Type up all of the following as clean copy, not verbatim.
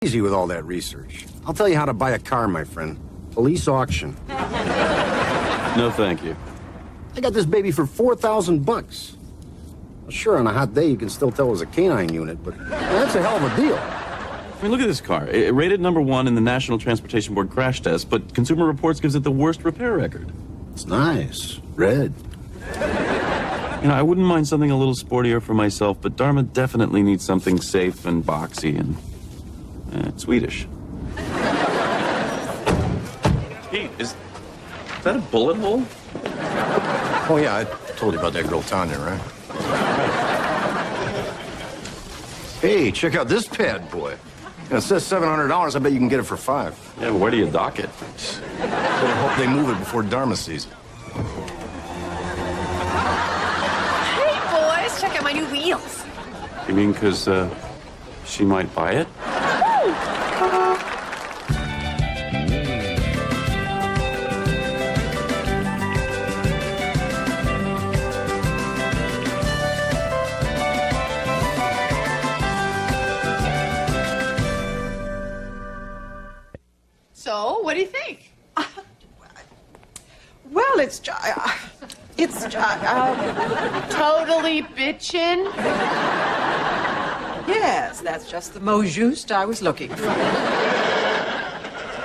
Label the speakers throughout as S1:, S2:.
S1: Easy with all that research. I'll tell you how to buy a car, my friend. Police auction.
S2: No, thank you.
S1: I got this baby for $4,000. Well, sure, on a hot day, you can still tell it was a canine unit, but that's a hell of a deal.
S2: I mean, look at this car. It rated #1 in the National Transportation Board crash test, but Consumer Reports gives it the worst repair record.
S1: It's nice. Red.
S2: You know, I wouldn't mind something a little sportier for myself, but Dharma definitely needs something safe and boxy and Swedish. Pete, is that a bullet hole?
S1: Oh, yeah, I told you about that girl, Tanya, right? Hey, check out this bad boy. It says $700. I bet you can get it for $5.
S2: Yeah, but where do you dock it?
S1: I hope they move it before Dharma sees it.
S3: Hey, boys, check out my new wheels.
S2: You mean because she might buy it?
S3: So, what do you think?
S4: Well, it's
S3: Totally bitchin'.
S4: yes, that's just the mot juste I was looking for.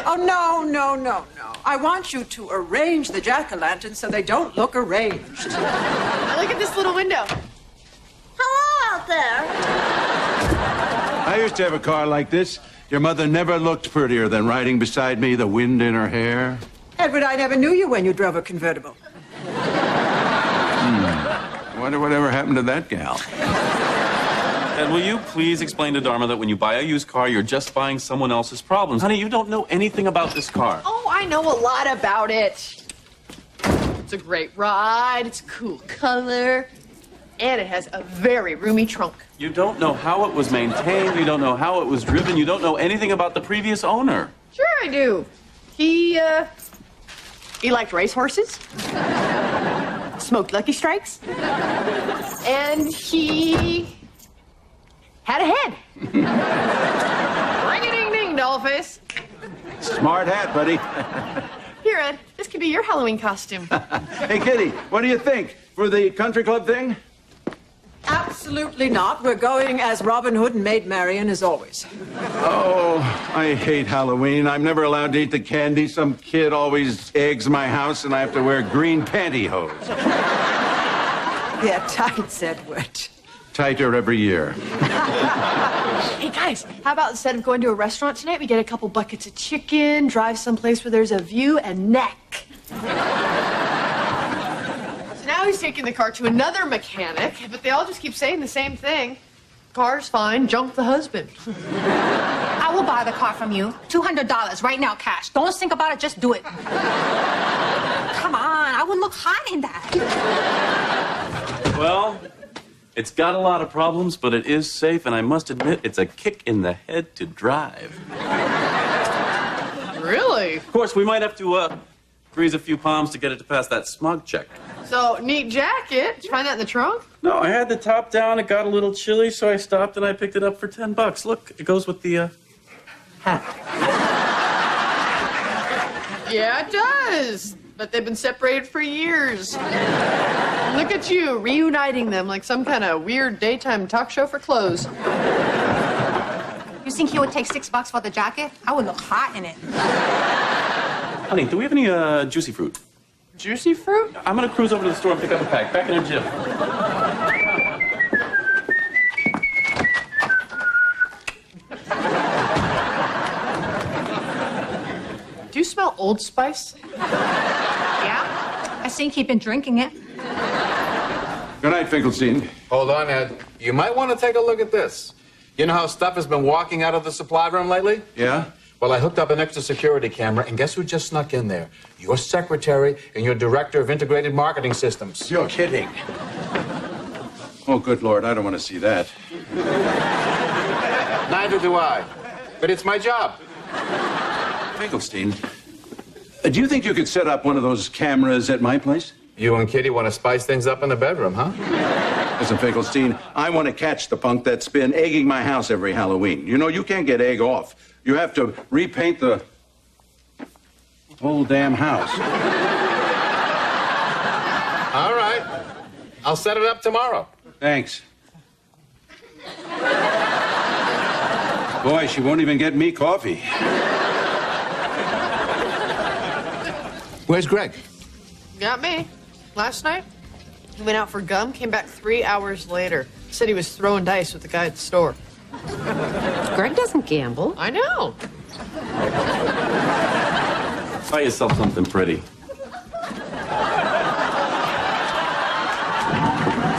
S4: Oh, no. I want you to arrange the jack-o'-lanterns so they don't look arranged.
S3: Now look at this little window.
S5: Hello out there.
S6: I used to have a car like this. Your mother never looked prettier than riding beside me, the wind in her hair.
S4: Edward, I never knew you when you drove a convertible.
S6: Wonder whatever happened to that gal.
S2: And will you please explain to Dharma that when you buy a used car, you're just buying someone else's problems? Honey, you don't know anything about this car.
S3: Oh, I know a lot about it. It's a great ride, it's a cool color, and it has a very roomy trunk.
S2: You don't know how it was maintained. You don't know how it was driven. You don't know anything about the previous owner.
S3: Sure I do. He liked racehorses, smoked Lucky Strikes, and he had a head. Ring-a-ding-ding, dollface.
S6: Smart hat, buddy.
S3: Here, Ed, this could be your Halloween costume.
S6: Hey, Kitty, what do you think? For the country club thing?
S4: Absolutely not. We're going as Robin Hood and Maid Marian as always.
S6: Oh, I hate Halloween. I'm never allowed to eat the candy. Some kid always eggs my house, and I have to wear green pantyhose.
S4: They're tights, Edward.
S6: Tighter every year.
S3: Hey, guys, how about instead of going to a restaurant tonight, we get a couple buckets of chicken, drive someplace where there's a view, and neck. So now he's taking the car to another mechanic, but they all just keep saying the same thing. Car's fine, junk the husband.
S5: I will buy the car from you. $200 right now, cash. Don't think about it, just do it. Come on, I would look hot in that.
S2: Well, it's got a lot of problems, but it is safe, and I must admit, it's a kick in the head to drive.
S3: Really?
S2: Of course, we might have to grease a few palms to get it to pass that smog check.
S3: So, neat jacket. Did you find that in the trunk?
S2: No, I had the top down. It got a little chilly, so I stopped and I picked it up for $10. Look, it goes with the hat.
S3: Yeah, it does. But they've been separated for years. Look at you, reuniting them like some kind of weird daytime talk show for clothes.
S5: You think he would take $6 for the jacket? I would look hot in it.
S2: Honey, do we have any juicy fruit?
S3: Juicy fruit?
S2: I'm gonna cruise over to the store and pick up a pack. Back in a jiff.
S3: Do you smell Old Spice?
S5: Yeah? I think he'd been drinking it.
S6: Good night, Finkelstein.
S7: Hold on, Ed. You might want to take a look at this. You know how stuff has been walking out of the supply room lately?
S6: Yeah?
S7: Well, I hooked up an extra security camera, and guess who just snuck in there? Your secretary and your director of integrated marketing systems.
S6: You're kidding. Oh, good Lord, I don't want to see that.
S7: Neither do I. But it's my job.
S6: Finkelstein, do you think you could set up one of those cameras at my place?
S7: You and Kitty want to spice things up in the bedroom, huh?
S6: Listen, Finkelstein, I want to catch the punk that's been egging my house every Halloween. You know, you can't get egg off. You have to repaint the whole damn house.
S7: All right. I'll set it up tomorrow.
S6: Thanks. Boy, she won't even get me coffee.
S7: Where's Greg?
S3: Got me. Last night, he went out for gum, came back 3 hours later. Said he was throwing dice with the guy at the store.
S8: Greg doesn't gamble.
S3: I know.
S2: Buy yourself something pretty.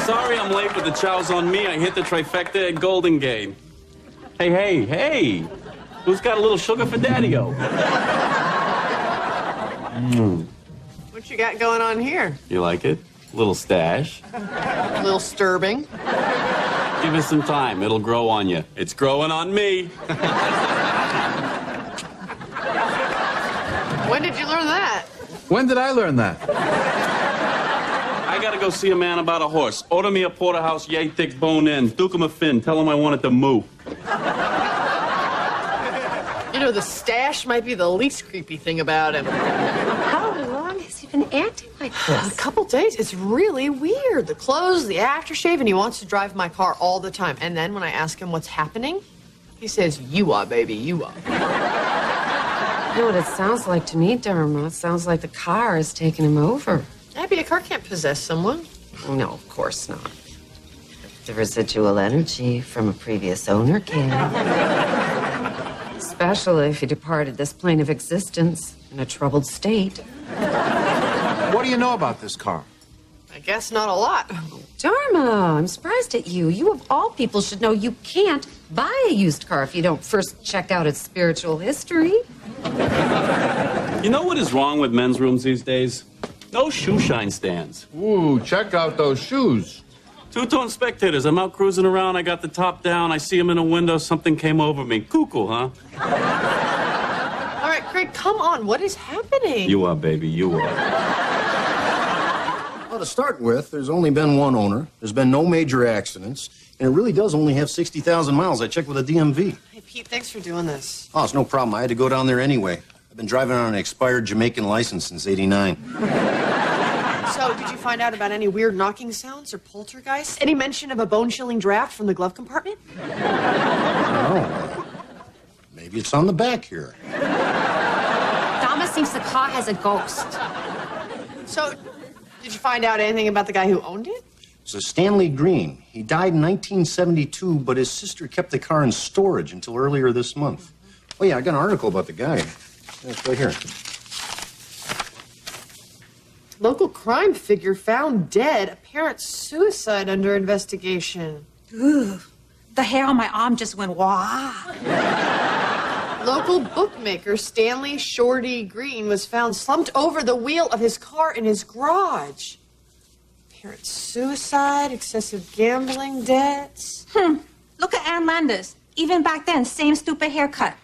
S2: Sorry I'm late, but the chow's on me. I hit the trifecta at Golden Gate. Hey. Who's got a little sugar for Daddy-O?
S3: What you got going on here?
S2: You like it? Little stash.
S3: A little disturbing.
S2: Give it some time. It'll grow on you. It's growing on me.
S3: When did you learn that?
S7: When did I learn that?
S2: I gotta go see a man about a horse. Order me a porterhouse, yay thick bone in. Duke him a fin. Tell him I want it to moo.
S3: You know, the stash might be the least creepy thing about him.
S8: How long has he been acting like
S3: A
S8: this?
S3: couple days. It's really weird. The clothes, the aftershave, and he wants to drive my car all the time. And then when I ask him what's happening, he says, "You are, baby, you are."
S8: You know what it sounds like to me, Dharma? It sounds like the car is taking him over.
S3: Abby, a car can't possess someone.
S8: No, of course not. The residual energy from a previous owner can. Especially if he departed this plane of existence in a troubled state.
S7: What do you know about this car?
S3: I guess not a lot.
S8: Dharma, I'm surprised at you. You, of all people, should know you can't buy a used car if you don't first check out its spiritual history.
S2: You know what is wrong with men's rooms these days? No shoe shine stands.
S7: Ooh, check out those shoes.
S2: Two-tone spectators. I'm out cruising around. I got the top down. I see him in a window. Something came over me. Cuckoo, huh?
S3: All right, Craig, come on. What is happening?
S2: You are, baby. You are.
S1: Well, to start with, there's only been one owner. There's been no major accidents. And it really does only have 60,000 miles. I checked with the DMV.
S3: Hey, Pete, thanks for doing this.
S1: Oh, it's no problem. I had to go down there anyway. I've been driving on an expired Jamaican license since '89.
S3: So, did you find out about any weird knocking sounds or poltergeists? Any mention of a bone-chilling draft from the glove compartment?
S1: Oh. Maybe it's on the back here.
S5: Dharma thinks the car has a ghost.
S3: So, did you find out anything about the guy who owned it?
S1: It's a Stanley Green. He died in 1972, but his sister kept the car in storage until earlier this month. Oh, yeah, I got an article about the guy. It's right here.
S3: Local crime figure found dead. Apparent suicide under investigation.
S5: Ooh, the hair on my arm just went wah.
S3: Local bookmaker Stanley Shorty Green was found slumped over the wheel of his car in his garage. Apparent suicide, excessive gambling debts.
S5: Look at Ann Landis. Even back then, same stupid haircut.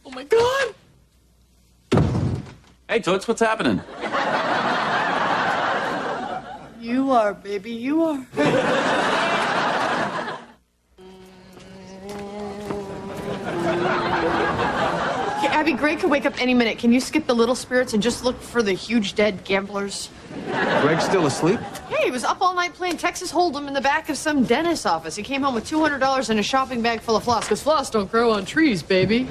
S3: Oh my God!
S2: Hey, Toots, what's happening?
S3: You are, baby, you are. Okay, Abby, Greg could wake up any minute. Can you skip the little spirits and just look for the huge dead gamblers?
S7: Greg's still asleep?
S3: Hey, he was up all night playing Texas Hold'em in the back of some dentist's office. He came home with $200 and a shopping bag full of floss, because floss don't grow on trees, baby.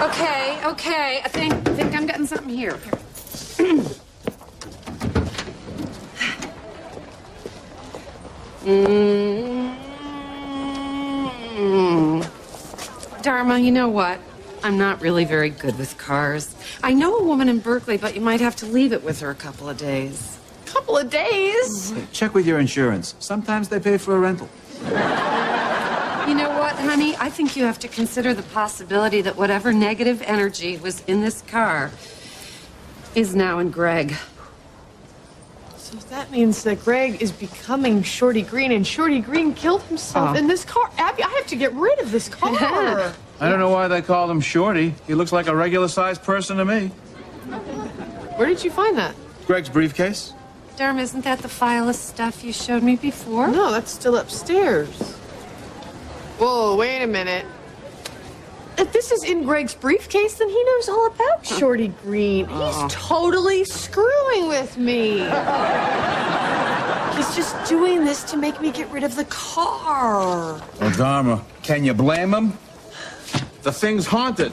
S8: Okay. I think I'm getting something here. Dharma, you know what? I'm not really very good with cars. I know a woman in Berkeley, but you might have to leave it with her a couple of days.
S3: Couple of days.
S9: Check with your insurance. Sometimes they pay for a rental.
S8: You know what, honey? I think you have to consider the possibility that whatever negative energy was in this car is now in Greg.
S3: So that means that Greg is becoming Shorty Green, and Shorty Green killed himself in this car. Abby, I have to get rid of this car.
S9: I don't know why they called him Shorty. He looks like a regular-sized person to me.
S3: Where did you find that?
S9: Greg's briefcase?
S8: Dharma, isn't that the file of stuff you showed me before?
S3: No, that's still upstairs. Whoa, wait a minute. If this is in Greg's briefcase, then he knows all about Shorty Green. He's totally screwing with me. He's just doing this to make me get rid of the car.
S9: Well, Dharma, can you blame him? The thing's haunted.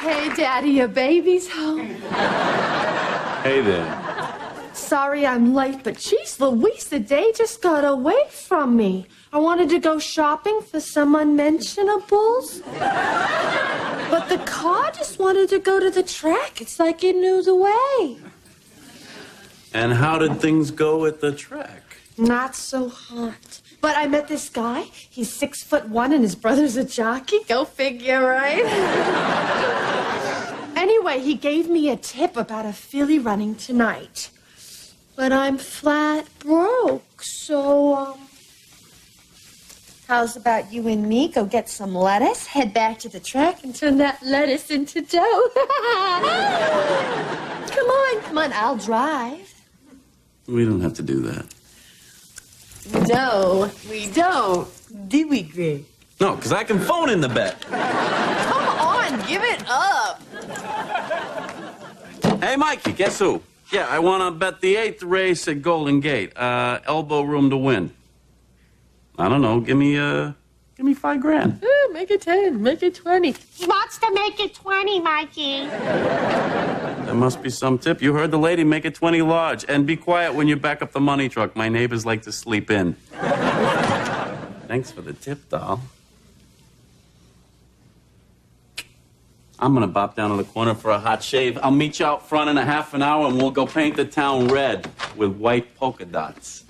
S3: Hey, Daddy, your baby's home.
S2: Hey there.
S3: Sorry I'm late, but geez Louise, the day just got away from me. I wanted to go shopping for some unmentionables. But the car just wanted to go to the track. It's like it knew the way.
S2: And how did things go at the track?
S3: Not so hot. But I met this guy. He's 6'1" and his brother's a jockey. Go figure, right? Anyway, he gave me a tip about a filly running tonight. But I'm flat broke, so, how's about you and me go get some lettuce, head back to the track, and turn that lettuce into dough? Come on, I'll drive.
S2: We don't have to do that.
S3: No, we don't. Do we, Greg?
S2: No, because I can phone in the bet.
S3: Come on, give it up.
S2: Hey, Mikey, guess who? Yeah, I want to bet the 8th race at Golden Gate. Elbow room to win. I don't know. Give me $5,000.
S3: Make it 10, make it 20.
S5: He wants to make it 20, Mikey.
S2: There must be some tip. You heard the lady. Make it 20 large. And be quiet when you back up the money truck. My neighbors like to sleep in. Thanks for the tip, doll. I'm gonna bop down to the corner for a hot shave. I'll meet you out front in a half an hour and we'll go paint the town red with white polka dots.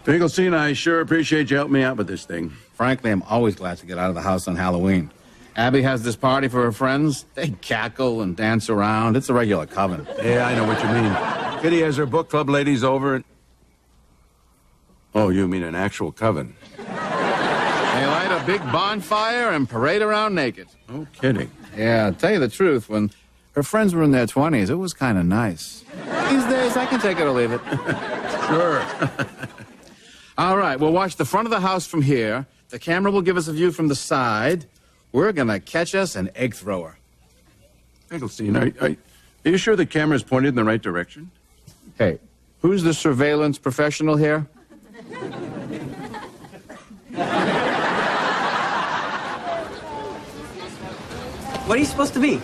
S6: Finkelstein, I sure appreciate you helping me out with this thing.
S7: Frankly, I'm always glad to get out of the house on Halloween. Abby has this party for her friends. They cackle and dance around. It's a regular coven.
S6: Yeah, I know what you mean. Kitty has her book club ladies over. Oh, you mean an actual coven?
S7: They light a big bonfire and parade around naked.
S6: No kidding.
S7: Yeah, to tell you the truth, when her friends were in their 20s, it was kind of nice. These days, I can take it or leave it.
S6: Sure.
S7: All right, we'll watch the front of the house from here. The camera will give us a view from the side. We're gonna catch us an egg thrower.
S6: Finkelstein, are you sure the camera's pointed in the right direction?
S7: Hey, who's the surveillance professional here?
S10: What are you supposed to be?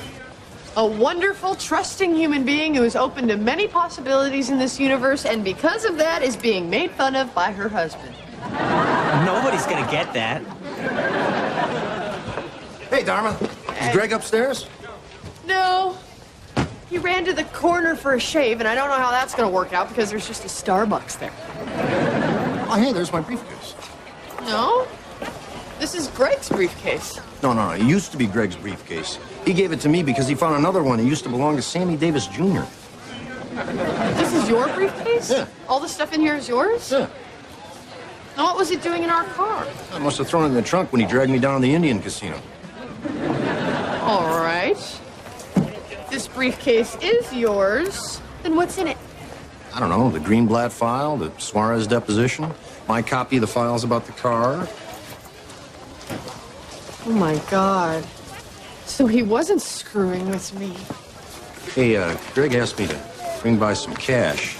S3: A wonderful, trusting human being who is open to many possibilities in this universe and because of that is being made fun of by her husband.
S10: Nobody's gonna get that.
S1: Hey, Dharma. Is Greg upstairs?
S3: No. He ran to the corner for a shave, and I don't know how that's going to work out because there's just a Starbucks there.
S1: Oh, hey, there's my briefcase.
S3: No? This is Greg's briefcase.
S1: No. It used to be Greg's briefcase. He gave it to me because he found another one that used to belong to Sammy Davis Jr.
S3: This is your briefcase?
S1: Yeah.
S3: All the stuff in here is yours?
S1: Yeah.
S3: Now, what was it doing in our car?
S1: I must have thrown it in the trunk when he dragged me down to the Indian casino.
S3: All right. If this briefcase is yours, then what's in it?
S1: I don't know, the Greenblatt file, the Suarez deposition, my copy of the files about the car.
S3: Oh, my God. So he wasn't screwing with me.
S1: Hey, Greg asked me to bring by some cash.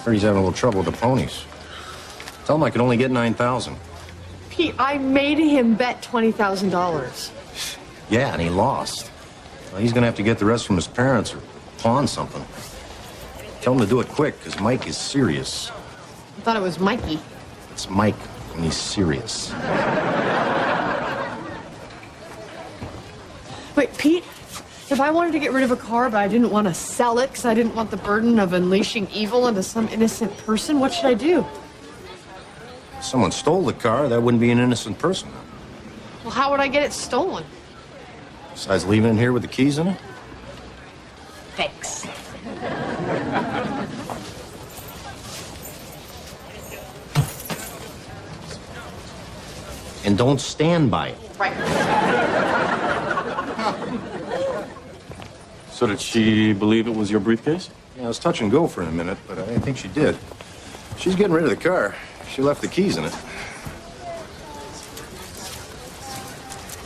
S1: Heard he's having a little trouble with the ponies. Tell him I could only get $9,000.
S3: Pete, I made him bet $20,000.
S1: Yeah, and he lost. Well, he's gonna have to get the rest from his parents or pawn something. Tell him to do it quick, because Mike is serious.
S3: I thought it was Mikey.
S1: It's Mike when he's serious.
S3: Wait, Pete, if I wanted to get rid of a car, but I didn't want to sell it because I didn't want the burden of unleashing evil into some innocent person, what should I do?
S1: If someone stole the car, that wouldn't be an innocent person.
S3: Well, how would I get it stolen?
S1: Besides leaving it here with the keys in it?
S3: Thanks.
S1: And don't stand by it.
S3: Right.
S2: So did she believe it was your briefcase?
S1: Yeah, it was touch and go for a minute, but I think she did. She's getting rid of the car. She left the keys in it.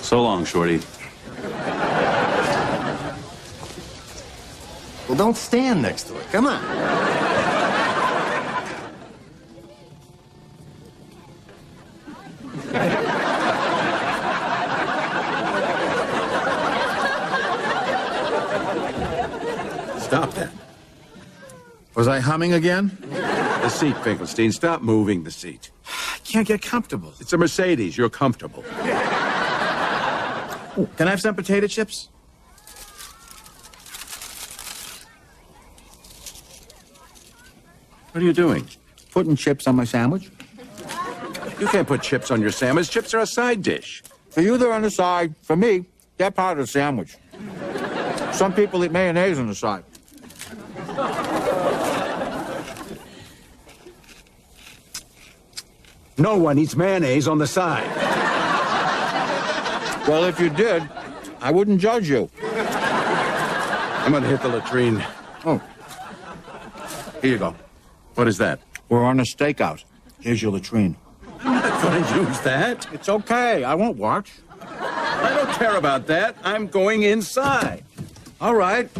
S2: So long, Shorty.
S1: Well, don't stand next to it. Come on.
S9: Stop that.
S7: Was I humming again?
S9: The seat, Finkelstein. Stop moving the seat.
S7: I can't get comfortable.
S9: It's a Mercedes. You're comfortable.
S7: Ooh, can I have some potato chips?
S2: What are you doing?
S7: Putting chips on my sandwich.
S9: You can't put chips on your sandwich. Chips are a side dish.
S7: For you, they're on the side. For me, they're part of the sandwich. Some people eat mayonnaise on the side.
S9: No one eats mayonnaise on the side.
S7: Well, if you did, I wouldn't judge you.
S9: I'm gonna hit the latrine.
S7: Oh. Here you go.
S9: What is that?
S7: We're on a stakeout. Here's your latrine.
S9: I'm not gonna use that.
S7: It's okay. I won't watch.
S9: I don't care about that. I'm going inside.
S7: All right.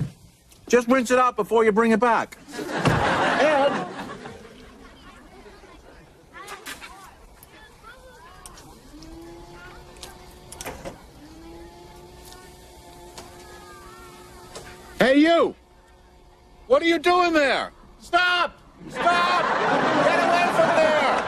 S7: Just rinse it out before you bring it back. Ed! Hey, you! What are you doing there? Stop! Stop! Get away from there!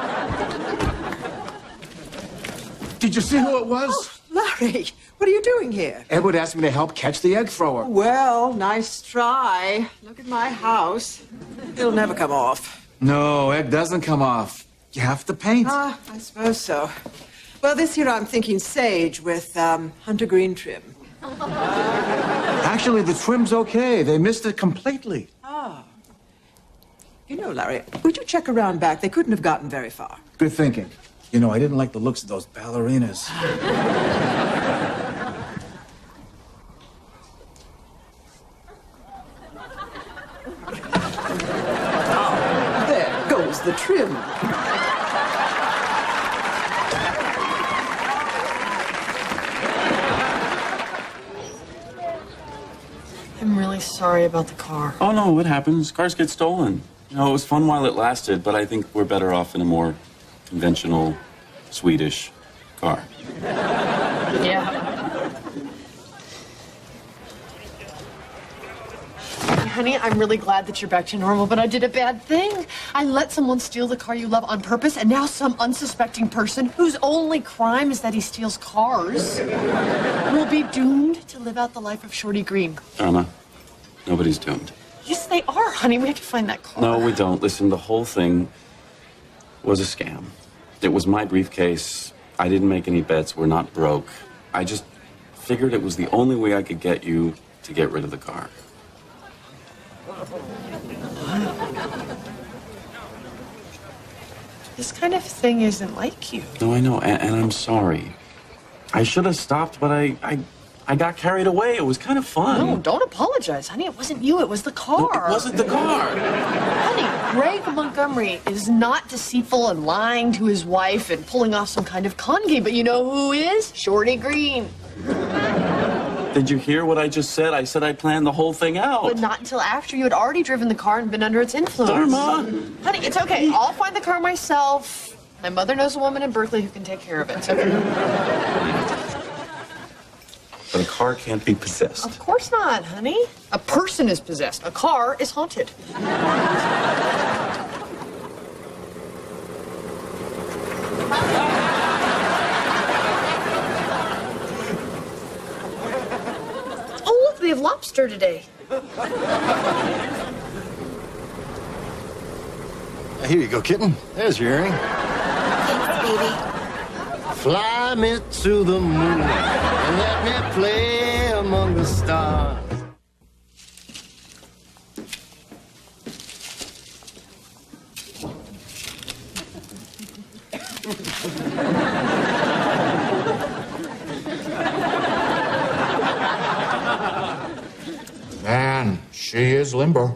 S9: Did you see who it was?
S4: Larry, what are you doing here?
S9: Edward asked me to help catch the egg thrower.
S4: Well, nice try. Look at my house. It'll never come off.
S7: No, egg doesn't come off. You have to paint.
S4: Ah, I suppose so. Well, this year I'm thinking sage with hunter green trim.
S7: Actually, the trim's okay. They missed it completely.
S4: Ah. You know, Larry, would you check around back? They couldn't have gotten very far.
S7: Good thinking. You know, I didn't like the looks of those ballerinas.
S4: There goes the trim.
S3: I'm really sorry about the car.
S2: Oh, no, it happens. Cars get stolen. You know, it was fun while it lasted, but I think we're better off in a more conventional Swedish car.
S3: Yeah. Honey, I'm really glad that you're back to normal, but I did a bad thing. I let someone steal the car you love on purpose, and now some unsuspecting person whose only crime is that he steals cars will be doomed to live out the life of Shorty Green.
S2: Dharma, nobody's doomed.
S3: Yes, they are, honey. We have to find that car.
S2: No, we don't. Listen, the whole thing was a scam. It was my briefcase. I didn't make any bets. We're not broke. I just figured it was the only way I could get you to get rid of the car.
S3: This kind of thing isn't like you.
S2: No, I know, and I'm sorry. I should have stopped, but I got carried away. It was kind of fun.
S3: No, don't apologize, honey. It wasn't you. It was the car.
S2: No, it wasn't the car.
S3: Honey, Greg Montgomery is not deceitful and lying to his wife and pulling off some kind of con game, but you know who is? Shorty Green.
S2: Did you hear what I just said? I said I planned the whole thing out.
S3: But not until after you had already driven the car and been under its influence.
S2: Dharma!
S3: Honey, it's okay. I'll find the car myself. My mother knows a woman in Berkeley who can take care of it. It's okay.
S2: But a car can't be possessed.
S3: Of course not, honey. A person is possessed. A car is haunted. Oh, look, they have lobster today.
S1: Here you go, kitten. There's your earring.
S3: Thanks, baby.
S1: Fly me to the moon and let me play among the stars.
S11: Man, she is limber.